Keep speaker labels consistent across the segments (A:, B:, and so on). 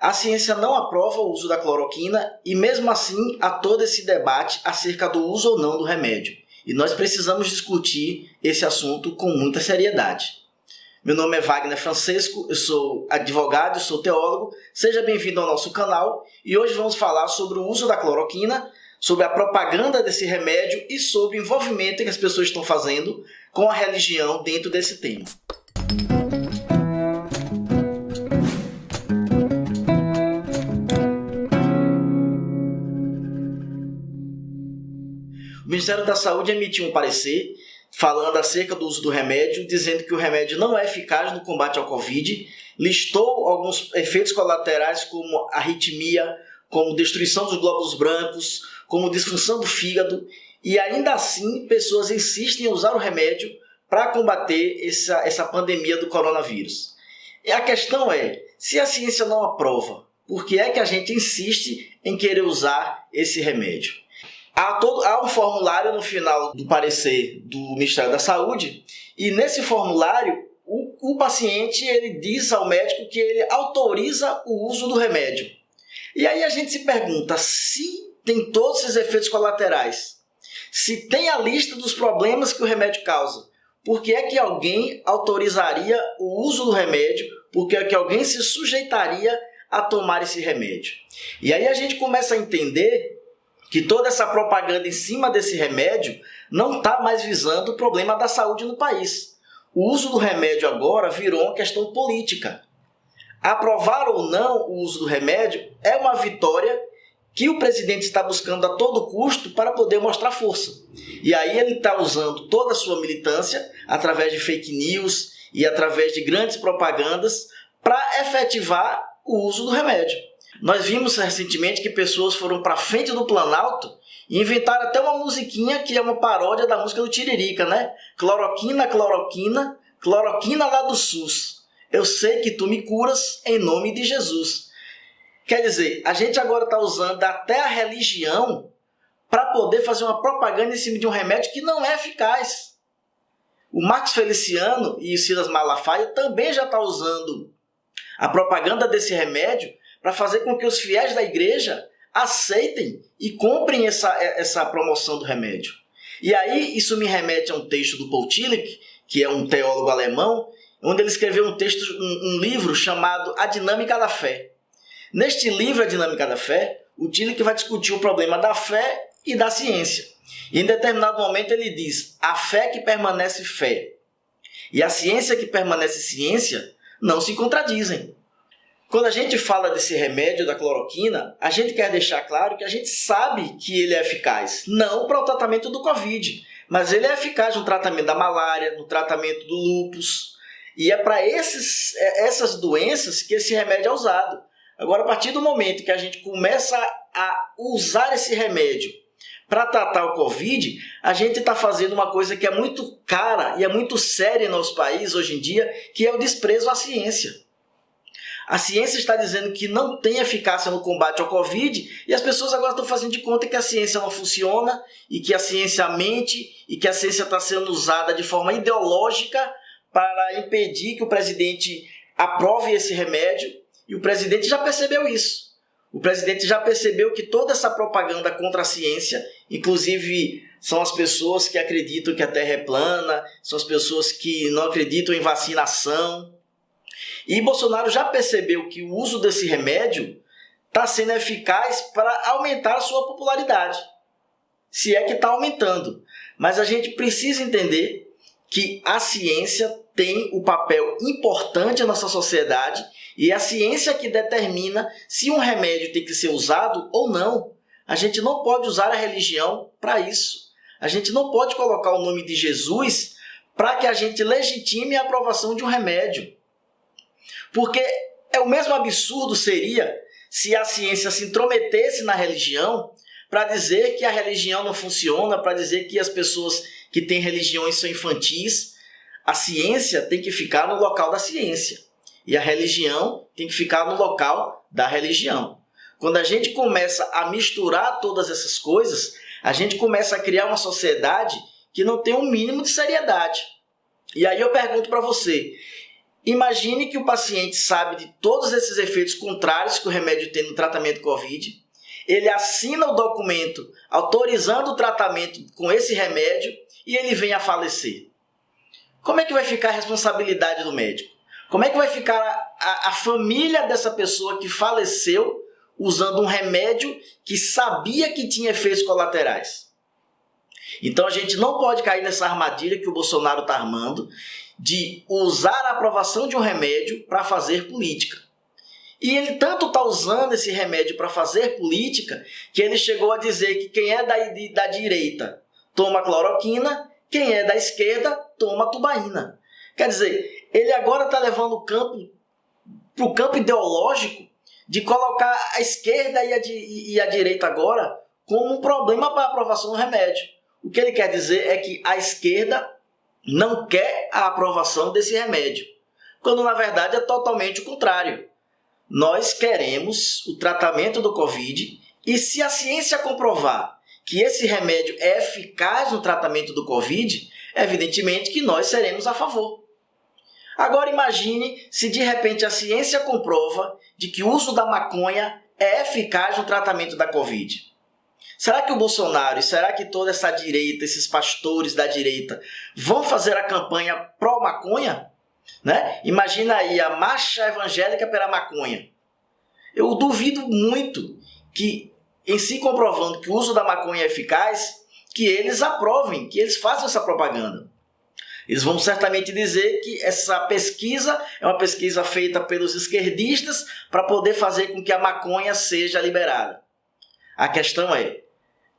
A: A ciência não aprova o uso da cloroquina e, mesmo assim, há todo esse debate acerca do uso ou não do remédio. E nós precisamos discutir esse assunto com muita seriedade. Meu nome é Wagner Francesco, eu sou advogado, eu sou teólogo. Seja bem-vindo ao nosso canal e hoje vamos falar sobre o uso da cloroquina, sobre a propaganda desse remédio e sobre o envolvimento que as pessoas estão fazendo com a religião dentro desse tema. O Ministério da Saúde emitiu um parecer falando acerca do uso do remédio, dizendo que o remédio não é eficaz no combate ao Covid, listou alguns efeitos colaterais como arritmia, como destruição dos glóbulos brancos, como disfunção do fígado, e ainda assim pessoas insistem em usar o remédio para combater essa pandemia do coronavírus. E a questão é, se a ciência não aprova, por que é que a gente insiste em querer usar esse remédio? Há um formulário no final do parecer do Ministério da Saúde e nesse formulário o paciente ele diz ao médico que ele autoriza o uso do remédio. E aí a gente se pergunta se tem todos esses efeitos colaterais, se tem a lista dos problemas que o remédio causa, por que é que alguém autorizaria o uso do remédio, por que é que alguém se sujeitaria a tomar esse remédio? E aí a gente começa a entender que toda essa propaganda em cima desse remédio não está mais visando o problema da saúde no país. O uso do remédio agora virou uma questão política. Aprovar ou não o uso do remédio é uma vitória que o presidente está buscando a todo custo para poder mostrar força. E aí ele está usando toda a sua militância através de fake news e através de grandes propagandas para efetivar o uso do remédio. Nós vimos recentemente que pessoas foram para frente do Planalto e inventaram até uma musiquinha que é uma paródia da música do Tiririca, né? Cloroquina, cloroquina, cloroquina lá do SUS. Eu sei que tu me curas em nome de Jesus. Quer dizer, a gente agora está usando até a religião para poder fazer uma propaganda em cima de um remédio que não é eficaz. O Marcos Feliciano e o Silas Malafaia também já estão usando a propaganda desse remédio para fazer com que os fiéis da igreja aceitem e comprem essa promoção do remédio. E aí isso me remete a um texto do Paul Tillich, que é um teólogo alemão, onde ele escreveu um livro chamado A Dinâmica da Fé. Neste livro, A Dinâmica da Fé, o Tillich vai discutir o problema da fé e da ciência. E em determinado momento ele diz, a fé que permanece fé e a ciência que permanece ciência não se contradizem. Quando a gente fala desse remédio da cloroquina, a gente quer deixar claro que a gente sabe que ele é eficaz, não para o tratamento do Covid, mas ele é eficaz no tratamento da malária, no tratamento do lúpus, e é para essas doenças que esse remédio é usado. Agora, a partir do momento que a gente começa a usar esse remédio para tratar o Covid, a gente está fazendo uma coisa que é muito cara e é muito séria no nosso país hoje em dia, que é o desprezo à ciência. A ciência está dizendo que não tem eficácia no combate ao Covid e as pessoas agora estão fazendo de conta que a ciência não funciona e que a ciência mente e que a ciência está sendo usada de forma ideológica para impedir que o presidente aprove esse remédio. E o presidente já percebeu isso. O presidente já percebeu que toda essa propaganda contra a ciência, inclusive são as pessoas que acreditam que a Terra é plana, são as pessoas que não acreditam em vacinação. E Bolsonaro já percebeu que o uso desse remédio está sendo eficaz para aumentar a sua popularidade. Se é que está aumentando. Mas a gente precisa entender que a ciência tem um papel importante na nossa sociedade e é a ciência que determina se um remédio tem que ser usado ou não. A gente não pode usar a religião para isso. A gente não pode colocar o nome de Jesus para que a gente legitime a aprovação de um remédio. Porque o mesmo absurdo seria se a ciência se intrometesse na religião para dizer que a religião não funciona, para dizer que as pessoas que têm religiões são infantis. A ciência tem que ficar no local da ciência e a religião tem que ficar no local da religião. Quando a gente começa a misturar todas essas coisas, a gente começa a criar uma sociedade que não tem um mínimo de seriedade. E aí eu pergunto para você, Imagine que o paciente sabe de todos esses efeitos contrários que o remédio tem no tratamento do Covid. Ele assina o documento autorizando o tratamento com esse remédio e ele vem a falecer. Como é que vai ficar a responsabilidade do médico? Como é que vai ficar a família dessa pessoa que faleceu usando um remédio que sabia que tinha efeitos colaterais? Então a gente não pode cair nessa armadilha que o Bolsonaro está armando de usar a aprovação de um remédio para fazer política. E ele tanto está usando esse remédio para fazer política que ele chegou a dizer que quem é da direita toma cloroquina, quem é da esquerda toma tubaína. Quer dizer, ele agora está levando o campo para o campo ideológico de colocar a esquerda e a direita agora como um problema para a aprovação do remédio. O que ele quer dizer é que a esquerda não quer a aprovação desse remédio, quando na verdade é totalmente o contrário. Nós queremos o tratamento do Covid e se a ciência comprovar que esse remédio é eficaz no tratamento do Covid, evidentemente que nós seremos a favor. Agora imagine se de repente a ciência comprova de que o uso da maconha é eficaz no tratamento da Covid. Será que o Bolsonaro e será que toda essa direita, esses pastores da direita, vão fazer a campanha pró-maconha? Né? Imagina aí a marcha evangélica pela maconha. Eu duvido muito que, em se comprovando que o uso da maconha é eficaz, que eles aprovem, que eles façam essa propaganda. Eles vão certamente dizer que essa pesquisa é uma pesquisa feita pelos esquerdistas para poder fazer com que a maconha seja liberada. A questão é,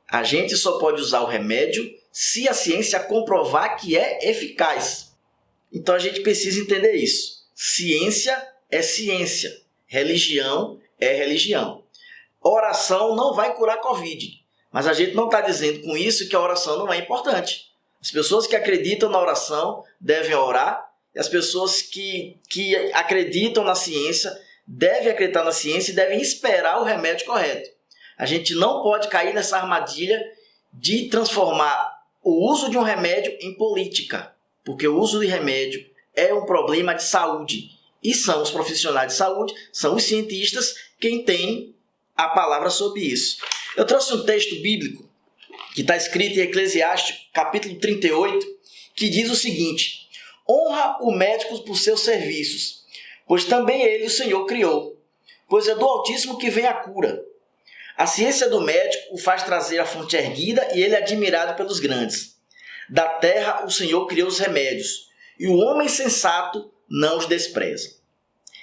A: a gente só pode usar o remédio se a ciência comprovar que é eficaz. Então a gente precisa entender isso. Ciência é ciência. Religião é religião. Oração não vai curar Covid. Mas a gente não está dizendo com isso que a oração não é importante. As pessoas que acreditam na oração devem orar. E as pessoas que acreditam na ciência devem acreditar na ciência e devem esperar o remédio correto. A gente não pode cair nessa armadilha de transformar o uso de um remédio em política. Porque o uso de remédio é um problema de saúde. E são os profissionais de saúde, são os cientistas quem tem a palavra sobre isso. Eu trouxe um texto bíblico que está escrito em Eclesiastes, capítulo 38, que diz o seguinte: honra o médico por seus serviços, pois também ele o Senhor criou, pois é do Altíssimo que vem a cura. A ciência do médico o faz trazer a fonte erguida e ele é admirado pelos grandes. Da terra o Senhor criou os remédios, e o homem sensato não os despreza.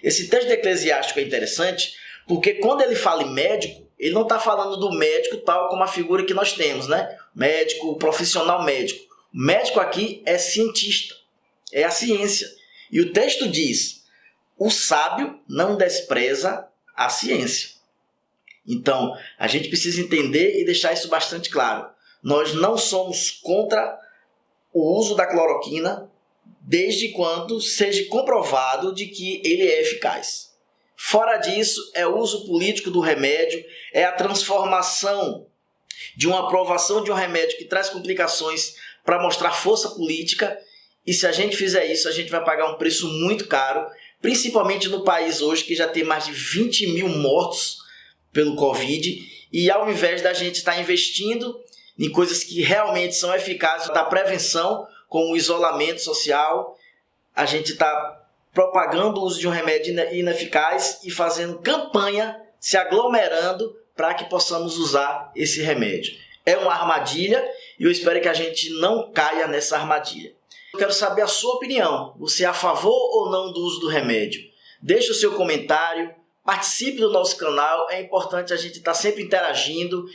A: Esse texto de Eclesiástico é interessante, porque quando ele fala em médico, ele não está falando do médico tal como a figura que nós temos, né? Médico, profissional médico. O médico aqui é cientista, é a ciência. E o texto diz, o sábio não despreza a ciência. Então, a gente precisa entender e deixar isso bastante claro. Nós não somos contra o uso da cloroquina, desde quando seja comprovado de que ele é eficaz. Fora disso, é o uso político do remédio, é a transformação de uma aprovação de um remédio que traz complicações para mostrar força política. E se a gente fizer isso, a gente vai pagar um preço muito caro, principalmente no país hoje que já tem mais de 20 mil mortos pelo Covid. E ao invés da gente estar investindo em coisas que realmente são eficazes da prevenção, como o isolamento social, a gente está propagando o uso de um remédio ineficaz e fazendo campanha, se aglomerando para que possamos usar esse remédio. É uma armadilha e eu espero que a gente não caia nessa armadilha. Eu quero saber a sua opinião. Você é a favor ou não do uso do remédio? Deixe o seu comentário, participe do nosso canal. É importante a gente estar sempre interagindo.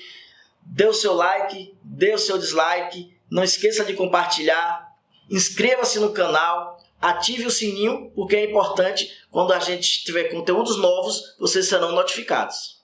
A: Dê o seu like, dê o seu dislike. Não esqueça de compartilhar. Inscreva-se no canal. Ative o sininho, porque é importante, quando a gente tiver conteúdos novos, vocês serão notificados.